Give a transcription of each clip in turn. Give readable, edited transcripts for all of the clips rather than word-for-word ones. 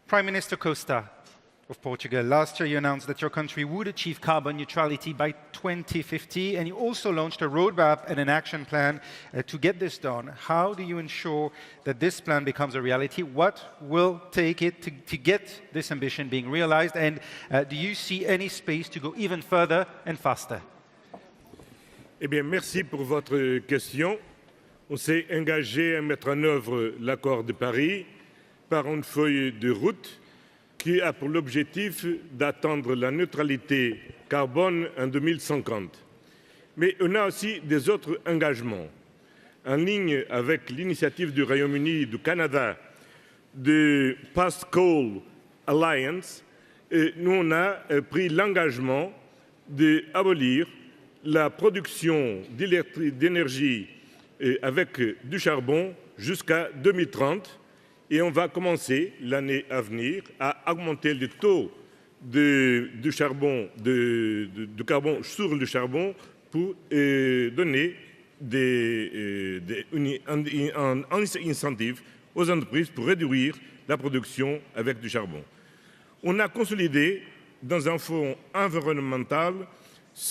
Prime Minister Costa of Portugal, last year you announced that your country would achieve carbon neutrality by 2050, and you also launched a roadmap and an action plan to get this done. How do you ensure that this plan becomes a reality? What will take it to get this ambition being realized? And do you see any space to go even further and faster? Eh bien, merci pour votre question. On s'est engagé à mettre en œuvre l'accord de Paris par une feuille de route qui a pour l'objectif d'atteindre la neutralité carbone en 2050. Mais on a aussi des autres engagements. En ligne avec l'initiative du Royaume-Uni et du Canada de Past Coal Alliance, nous on a pris l'engagement d'abolir la production d'énergie avec du charbon jusqu'à 2030. Et on va commencer l'année à venir à augmenter le taux de carbone sur le charbon pour donner un incentive aux entreprises pour réduire la production avec du charbon. On a consolidé dans un fonds environnemental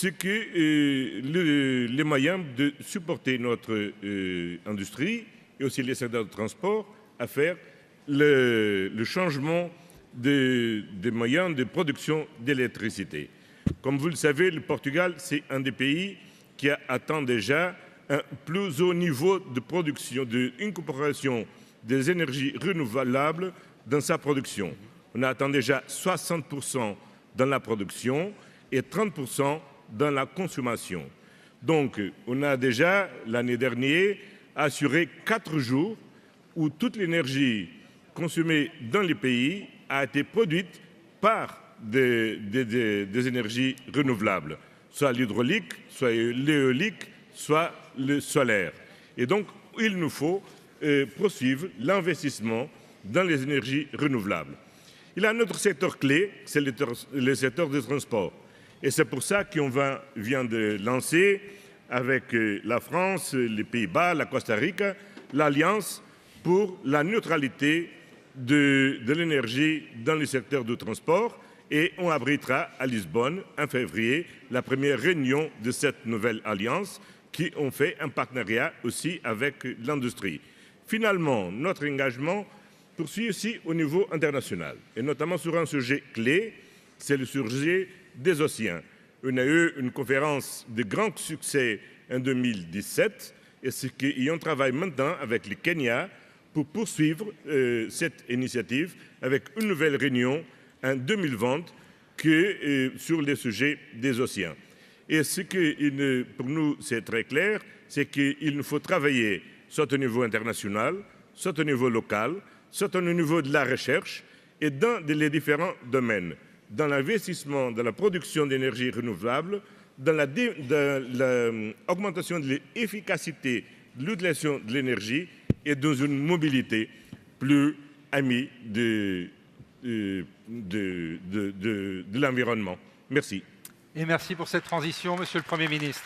les moyens de supporter notre industrie et aussi les secteurs de transport à faire le changement des moyens de production d'électricité. Comme vous le savez, le Portugal, c'est un des pays qui a atteint déjà un plus haut niveau de production, d'incorporation des énergies renouvelables dans sa production. On a atteint déjà 60% dans la production et 30% dans la consommation. Donc, on a déjà, l'année dernière, assuré 4 jours où toute l'énergie consommée dans les pays a été produite par des énergies renouvelables, soit l'hydraulique, soit l'éolique, soit le solaire. Et donc, il nous faut poursuivre l'investissement dans les énergies renouvelables. Il y a un autre secteur clé, c'est le secteur des transports. Et c'est pour ça qu'on vient de lancer, avec la France, les Pays-Bas, la Costa Rica, l'Alliance pour la neutralité de l'énergie dans le secteur du transport. Et on abritera à Lisbonne, en février, la première réunion de cette nouvelle alliance qui ont fait un partenariat aussi avec l'industrie. Finalement, notre engagement poursuit aussi au niveau international, et notamment sur un sujet clé, c'est le sujet des océans. On a eu une conférence de grand succès en 2017, et on travaille maintenant avec le Kenya pour poursuivre cette initiative avec une nouvelle réunion en 2020 sur les sujets des océans. Et ce que pour nous c'est très clair, c'est qu'il nous faut travailler soit au niveau international, soit au niveau local, soit au niveau de la recherche et dans les différents domaines, dans l'investissement, dans la production d'énergie renouvelable, dans l'augmentation de l'efficacité de l'utilisation de l'énergie et dans une mobilité plus amie de l'environnement. Merci. Et merci pour cette transition, Monsieur le Premier ministre.